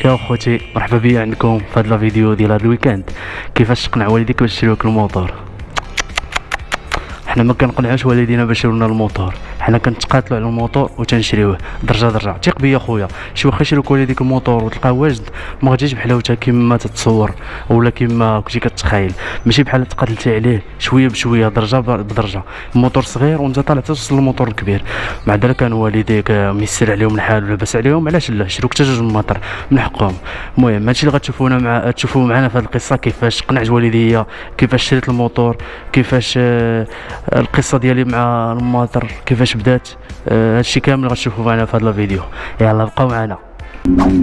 يا خوتي مرحبا بيا عندكم في هذا الفيديو ديال هذا الويكاند. كيفاش تقنع والديك باش يشريوك الموتور؟ حنا ما كنقنعوش والدينا باش يشريو لنا الموتور، حنا كنتقاتلوا على الموتور وتنشريوه درجه درجه. ثق بيا خويا، شي واخا يشريوك والديك الموتور وتلقاه واجد ما غاديش بحلاوته كما تتصور ولا كما كنتي كتخيل، ماشي بحال تقاتلتي عليه شويه بشويه درجه بدرجه. الموتور صغير وانت طالع توصل للموتور الكبير، مع ذلك كانوا والديك ميسر عليهم الحال ولاباس عليهم، علاش لا شروك حتى جوج المطر من حقهم. المهم هادشي اللي تشوفوا معنا في هذه القصه، كيفاش قنعت والديا، كيفاش شريت الموتور، كيفاش القصه ديالي مع الماطر كيفاش بدات. هادشي كامل غتشوفوا معنا في هذا الفيديو، يلا بقاو معنا.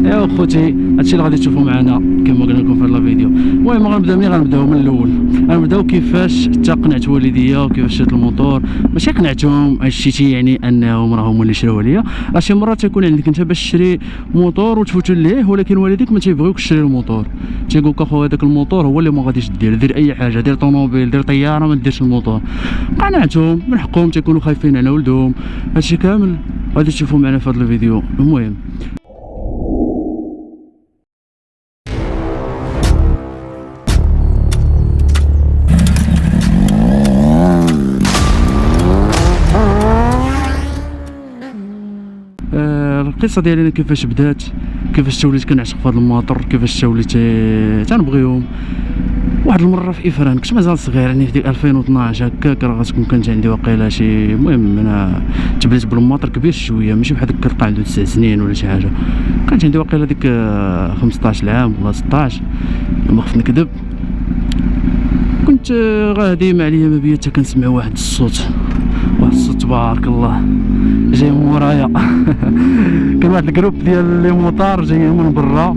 يا خوتي هادشي اللي غادي تشوفوا معنا كما قلنا لكم في هذا الفيديو. المهم غنبداو من الاول، غنبداو كيفاش قنعت والديا وكيفاش شريت الموتور. ماشي قنعتهم هادشي يعني انهم راهم اللي شراوه ليا، راه شي مرات تيكون عندك انت باش تشري موتور وتفوتوا ليه، ولكن والديك ما تيبغيوكش تشري الموتور، تيقول لك اخو هذاك الموتور هو اللي ما غاديش دير اي حاجه، دير طوموبيل دير طياره ما ديرش الموتور. قنعتهم من حقهم، تيكونوا خايفين على ولدهم. هادشي كامل غادي تشوفوا معنا في هذا الفيديو. المهم القصه ديالي انا كيفاش بدات، كيفاش وليت كنعشق في هذا الماطر، كيفاش وليت تنبغيهم. واحد المره في افران كنت مازال صغير، يعني في ديك 2012 هكاك، راه غتكون كانت عندي واقيلا شي، المهم انا تبليت بالماطر كبير شويه، ماشي بحال داك كتلقى عنده 9 سنين ولا شي حاجه. كانت عندي واقيلا ديك 15 عام ولا 16 ما خفت نكذب. كنت غادي ما عليا ما بيا حتى كنسمع واحد الصوت تبارك الله جاي من ورايا. كان واحد الجروب ديال لي موطار جايين من برا،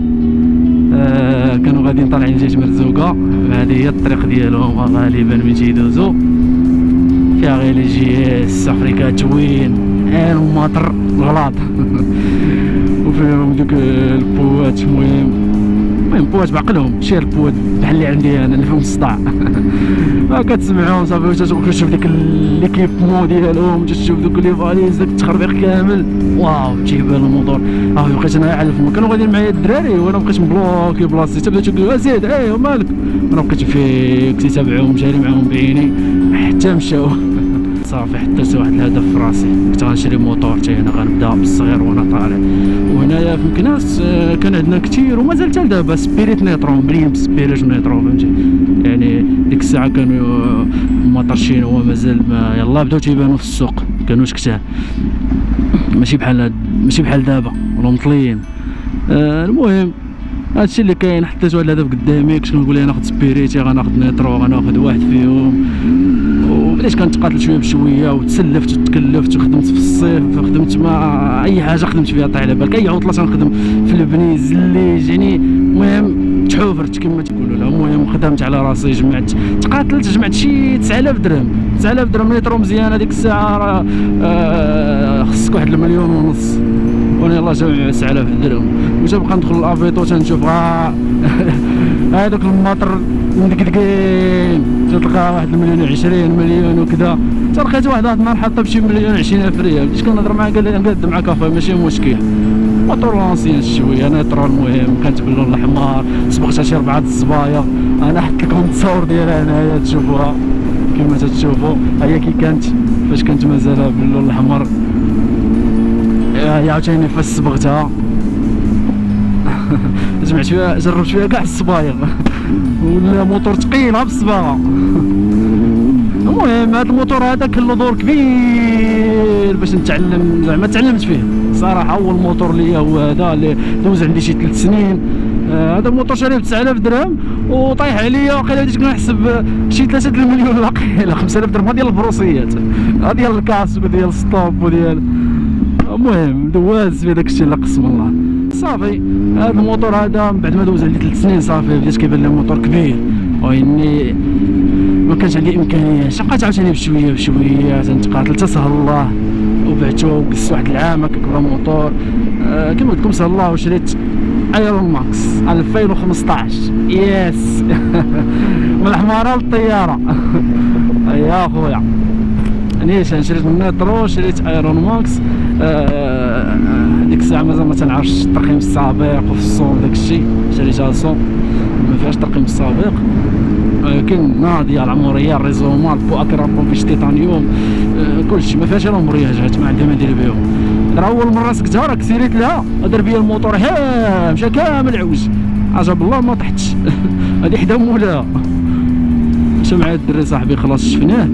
كانوا غاديين طالعين جيش مرزوقه، هذه هي الطريق ديالهم غالبا من تيدوزو، فيها غير لي جي اس افريكا توين الماطر غلاط. وفيهم دوك البوات. المهم بوات بعقلهم، شي البوات بحال اللي عندي انا اللي فيهم الصداع. ما كتسمعهم صافي، كتشوف ديك ليكيبمون ديالهم، تشوف دوك لي فاليز داك التخربيق كامل، واو تيبان الموتور. بقيت انا عالف، كانوا غاديين معايا الدراري وانا بقيت مبلوكي بلاصتي، حتى بدات تقول زيد مالك، انا بقيت كنت تابعهم جاري معاهم بعيني حتى مشاو. صافي حطيت واحد الهدف في راسي، كنت غنشري موتور حتى انا، غنبدا بالصغير وانا طالع. وهنايا في مكناس كان عندنا كثير ومازال حتى دابا سبيريت نيترو، مليين بسبيريت نيترو فهمتي. يعني ديك الساعه كانوا الموتور شينوا مازال ما يلاه بداو تيبانوا في السوق، كانوش كتاه، ماشي بحال دابا ولا مطليين. المهم هادشي اللي كاين، حطيت واحد الهدف قدامي، كنت كنقول غناخد سبيريتي، غناخد نيترو، غناخد واحد فيهم. وبديت كنتقاتل شويه بشويه وتسلفت وتكلفت وخدمت في الصيف، خدمت مع اي حاجه خدمت فيها طيح على بالك، اي عطله تنخدم في البني الزليج يعني. المهم تحوفرت كما تقولوا لها. المهم خدمت على راسي، تقاتلت، جمعت شي 9000 درهم. 9000 درهم نيترو مزيان هذيك الساعه، راه خصك واحد 1.5 مليون، وانا يلاه جامع 9000 درهم. وتبقى ندخل لافيتو تنشوف هذوك الماطر مدقدقين، تلقى واحد 1.20 مليون وكذا. تلقيت واحد النهار حاطه بشي 1,20,000 ريال، بديت كنهضر معاه قال لي نقاد مع كافي ماشي مشكل، موتور لونسيان شويه نيترو. المهم كانت باللون الاحمر، صبغتها شي 4 الصبايا. انا حط لكم التصاور ديالها هنايا تشوفوها كما تشوفوا، هي كي كانت فاش كانت مازال باللون الاحمر. عاوتاني فاش صبغتها جمعت فيها، جربت فيها كاع الصبايغ. ولا موتور ثقيل بالصباغه. المهم هذا الموتور هذا كان له دور كبير باش نتعلم، زعما تعلمت فيه صراحه. اول موتور ليا هو هذا اللي دوز عندي شي 3 سنين. هذا الموتور شاريه ب 9000 درهم وطايح عليا واقيلا بديت كنحسب شي 3 المليون واقيلا. 5000 درهم ديال البروسيات، ديال الكاسك وديال الستوب وديال. المهم دواز في داك الشيء لا قسم الله. صافي هذا الموتور هذا من بعد ما دوز عندي 3 سنين صافي بديت كيبان لي موتور كبير، واني ما كانش عندي امكانيات. بقيت عاوتاني بشويه تنتقاتل حتى سهل الله، وبعتو وقصت واحد العام هكاك بلا موتور. كما قلت لكم سهل الله، وشريت ايرون ماكس 2015 يس. من الحماره للطياره. يا خويا نيشان شريت من نيترو، شريت ايرون ماكس. ديك الساعه مازال ما تنعرفش الترقيم السابق وفي الصون داك الشيء، شريتها صون ما فيهاش الترقيم السابق، ولكن ناضيه العمريه الريزوما البو اكرابو فيش تيتانيوم كلشي ما فيهاش الامبرياجات ما عندي ما ندير بهم. راه اول مره سكتها راك سيريت لها دار بيا الموتور مشى كامل عوج عجب الله ما طحتش هادي حدا مولاها. مشى معايا الدري صاحبي خلاص شفناه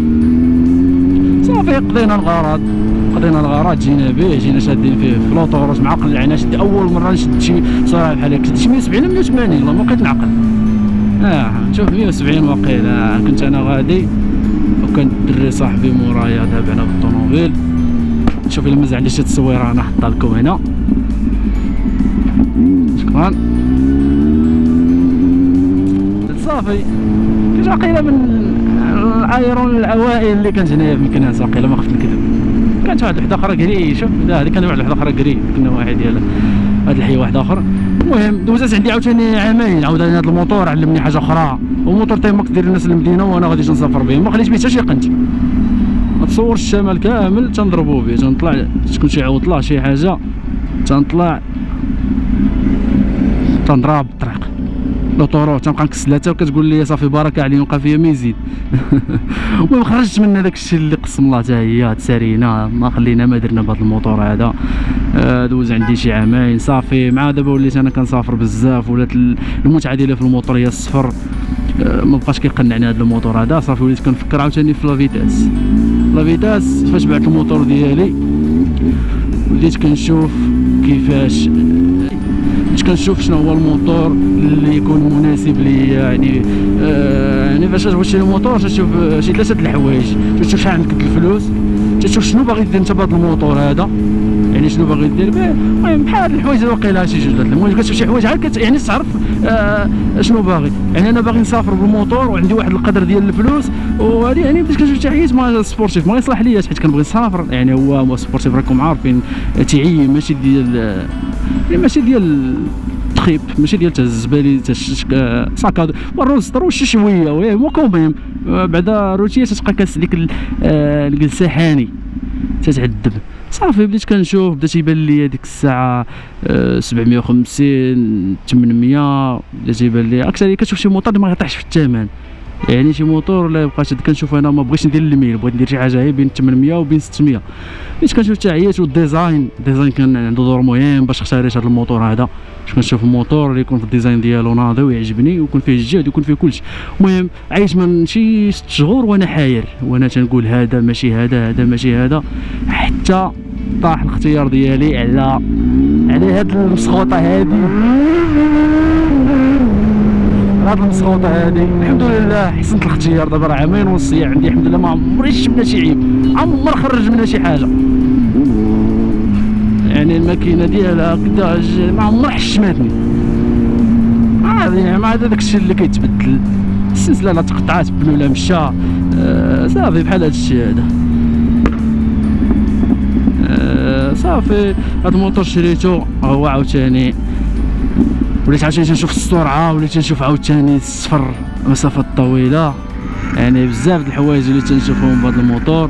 صافي قضينا الغرض جينا به، جينا شادين فيه في لوطوروس معقل علينا. شدي اول مره نشد شي سرعه بحال هكا، شديت شي 170 180 والله ما بقيت نعقل. نشوف 170 واقيلا. كنت انا غادي وكان الدري صاحبي مورايا تابعنا بالطوموبيل. شوف الا مازال عندي شي تصويره انا حطها لكم هنا. شكرا. صافي كنت واقيلا من الايرون الاوائل اللي كانت هنايا في مكناس، واقيلا ما خفت نكذب. كانت واحد وحده اخرى كري، شوف هذه كان واحد وحده اخرى كري، كنا واحد ديال هاد الحي واحد اخر. المهم دوزات عندي عاوتاني عامين عاود هذا الموتور علمني حاجه اخرى، وموتور تيماك دير الناس المدينه وانا غادي نسافر به، ما خليتش به حتى شي قنت. تصور الشمال كامل تنضربو به، تنطلع تكون شي عوطله شي حاجه تنطلع تنضرب الطريق لوطورو تنبقى نكسلها حتى كتقول لي صافي بركه عليه يبقى فيا ما يزيد. المهم خرجت من هذاك الشيء اللي قسم الله حتى هي تسارينا ما خلينا ما درنا بهذا الموتور هذا. دوز عندي شي عامين صافي. مع دابا وليت انا كنسافر بزاف، ولات المتعه ديالي في الموتور هي الصفر، ما بقاش كيقنعني هذا الموتور هذا. صافي وليت كنفكر عاوتاني في لافيتاس. فاش بعت الموتور ديالي وليت كنشوف كيفاش كنشوف شنو هو الموتور اللي يكون مناسب ليا. يعني فاش تبغي تشري موتور تشوف شي ثلاثه د الحوايج، تشوف شحال عندك الفلوس، تشوف شنو باغي دير انت بهذا الموتور هذا، يعني شنو باغي دير به. المهم بحال الحوايج اللي واقيلا شي جوج. المهم كتشوف شي حوايج عاد يعني تعرف شنو باغي. يعني انا باغي نسافر بالموتور وعندي واحد القدر ديال الفلوس، وهذه يعني بديت كنشوف شي حاجات ما سبورتيف ما يصلح ليا حيت كنبغي نسافر. يعني هو سبورتيف راكم عارفين تعيي ماشي ديال التخيب، ماشي ديال الزبالي ساكاد والروستر وشي شويه وي مو كومبيم بعدا روتيه تتبقى كاس ديك الجلسه حاني تتعذب. صافي بديت كنشوف، بدات يبان لي ديك الساعه 750 800 بدات يبان لي اكثر. كتشوف شي موطور اللي ما يطيحش في الثمن، يعني شي موتور لا بقيت كنشوف انا ما بغيتش ندير الميل، بغيت ندير شي حاجه هي بين 800 وبين 600. بديت كنشوف التعيات والديزاين كان عنده دور مهم باش اختاريت هذا الموتور هذا. باش كنشوف الموتور اللي يكون في الديزاين ديالو ناضي ويعجبني ويكون فيه الجهد ويكون فيه كلشي. المهم عايش من شي 6 شهور وانا حاير، وانا تنقول هذا ماشي هذا ماشي هذا، حتى طاح الاختيار ديالي على هاد المسخوطه هذه. هاد المسخوطه هذه الحمد لله حسنت الاختيار. دابا راه عامين ونص عندي الحمد لله، ما عمري شفت منها شي عيب، عمر خرج منها شي حاجه. يعني الماكينه ديالها كدا ما عمر حشماتني عادي. مع داك الشيء اللي كيتبدل، السلسله لا تقطعات بنو لا مشى صافي بحال هاد الشيء هذا. صافي هاد الموتور شريته هو عاوتاني وليت عاوتاني تنشوف السرعه، وليت تنشوف عاوتاني الصفر مسافات طويله، يعني بزاف د الحوايج اللي تنشوفهم بهذا الموتور.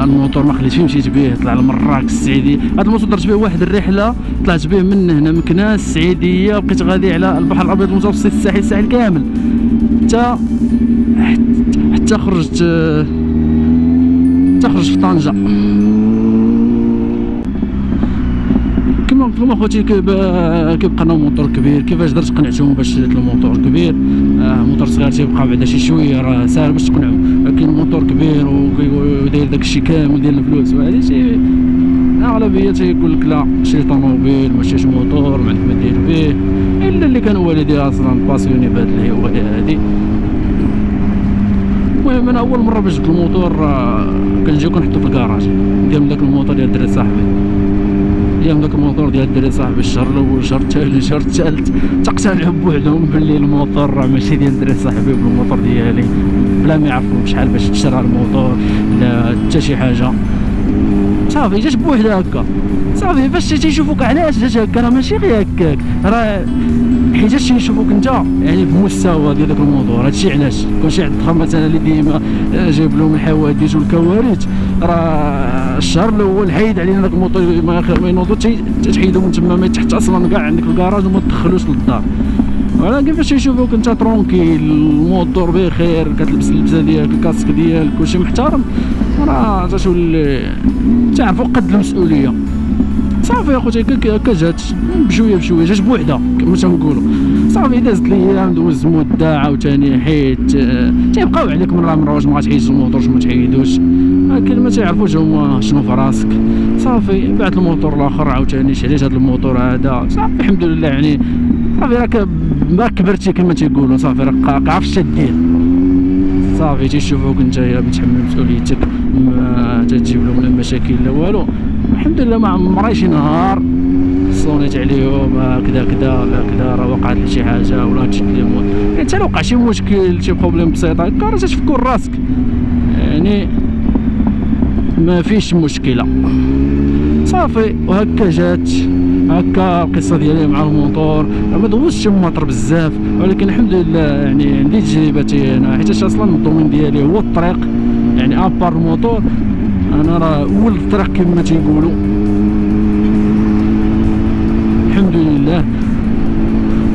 الموتور ما خليت فيه مشيت به، طلع لمراكش السعيديه. هذا الموتور درت به واحد الرحله طلعت به من هنا مكناس السعيديه، بقيت غادي على البحر الابيض المتوسط الساحل كامل حتى خرجت في طنجه. كما خوتي كيبقى لنا موتور كبير. كيفاش درت قنعتهم باش شريت الموتور كبير؟ موتور صغير تيبقى بعدا شي شويه راه ساهل باش تقنعو، لكن موتور كبير وداير داكشي كامل ديال الفلوس وهذا شي اغلبيه تيقول لك لا شري طوموبيل ما شريش موتور ما عندك ما دير به، الا اللي كان والدي اصلا باسيوني بهاد الهوايه هادي. المهم انا اول مره باش جبت الموتور كنجيو كنحطو في الكراج ديال داك الموتور ديال الدري صاحبي، ايام داك الموتور ديال الدري صاحبي. الشهر الاول الشهر الثاني الشهر الثالث تقتنعوا بوحدهم باللي الموتور راه ماشي ديال الدري صاحبي بالموتور ديالي، بلا ما يعرفوا شحال باش تشرى الموتور لا حتى شي حاجه. صافي جات بوحدها هكا. صافي فاش تيشوفوك علاش جات هكا راه ماشي غير هكاك، راه حيت تيشوفوك انت يعني بمستوى ديال داك الموتور. هادشي علاش كلشي عند الدخل مثلا اللي ديما جايب لهم الحوادث والكوارث راه الشهر الاول حيد علينا داك الموطور ما ينوضو تحيدو من تما ما تحت اصلا كاع عندك الكراج وما تدخلوش للدار. ولكن فاش يشوفوك انت ترونكيل الموتور بخير كتلبس اللبسه ديالك الكاسك ديالك كلشي محترم راه تتولي تعرفوا قد المسؤوليه. صافي اخوتي هكا جات بشويه بشويه جات بوحده كما تنقولوا. صافي دازت الايام دوز مده عاوتاني حيت تيبقاو عليك من راه ما غاتحيدش الموتور ما تحيدوش ولكن ما تعرفوش هما شنو في راسك. صافي بعت الموتور الاخر عاوتاني شريت هذا الموتور هذا صافي الحمد لله يعني صافي راك ما كبرتي كما تيقولوا صافي راك عارف دير. صافي تيشوفوك انت متحمل مسؤوليتك ما تجيب لهم لا مشاكل لا والو. الحمد لله ما عمري شي نهار صونيت عليهم كذا كذا لا كذا راه وقعت لي شي حاجه ولا تشد لي يعني حتى لو وقع شي مشكل شي بروبليم بسيط هكا راه تفكر راسك يعني ما فيش مشكله. صافي وهكا جات هكا القصه ديالي مع الموتور. ما دوزتش الموتور بزاف ولكن الحمد لله يعني عندي تجربتي انا حيت اصلا الدومين ديالي هو الطريق يعني ابار الموتور انا راه اول الطريق كما تيقولوا. الحمد لله.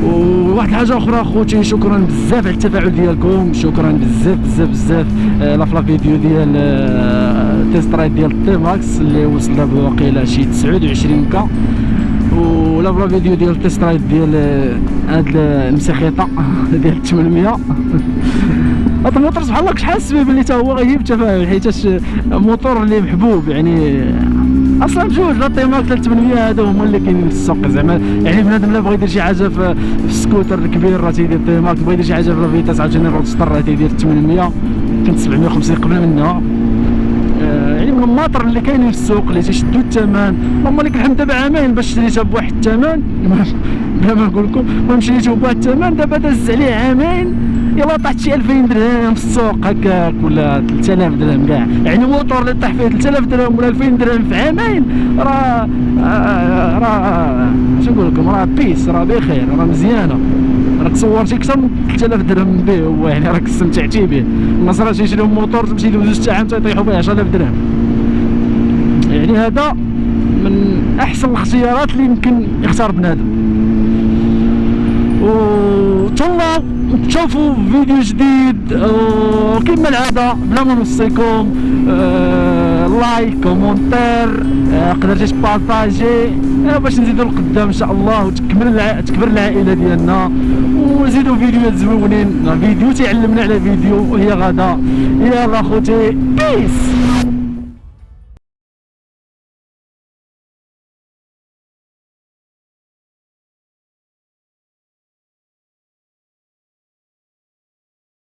وواحد الحاجه اخرى اخوتي شكرا بزاف على التفاعل ديالكم شكرا بزاف بزاف بزاف لا فيديو ديال تيست رايد ديال التي ماكس اللي وصل دابا واقيلا شي 29 كا ولا فيديو ديال التيست رايد ديال هاد المسخيطه ديال 800. هاد الموتور سبحان الله كنت حاسس به بلي حتى هو غيجيب التفاعل حيتاش موتور اللي محبوب يعني اصلا بجوج لا تي ماكس 800 هادو هما اللي كاينين في السوق زعما يعني بنادم لا بغى يدير شي حاجه في السكوتر الكبير راه تيدير تي ماكس بغى يدير شي حاجه في الفيتاس عاوتاني رودستر راه تيدير 800 كانت 750 قبل منها يعني من الماطر اللي كاينين في السوق اللي تيشدوا الثمن. اللهم لك الحمد دابا عامين باش شريتها بواحد الثمن بلا ما نقول لكم المهم شريته بواحد الثمن دابا داز عليه عامين يلا طاحت شي 2000 درهم في السوق هكاك ولا 3000 درهم كاع يعني موتور اللي طاح فيه 3000 درهم ولا 2000 درهم في عامين راه شنو نقول لكم راه بيس راه بخير راه مزيانه راك صورتي اكثر من 3000 درهم به هو يعني راك استمتعتي به. الناس راه تيشريو موتور تمشي يدوزو 6 عام تيطيحوا به 10000 درهم يعني هذا من احسن الاختيارات اللي يمكن يختار بنادم. وتهلاو تشوفوا فيديو جديد وكما العاده بلا ما نوصيكم لايك كومونتير قدرتي تبارطاجي باش نزيدو لقدام ان شاء الله وتكبر العائله ديالنا ونزيدو فيديوهات زوينين فيديو تيعلمنا على فيديو وهي غدا. يلا خوتي بيس.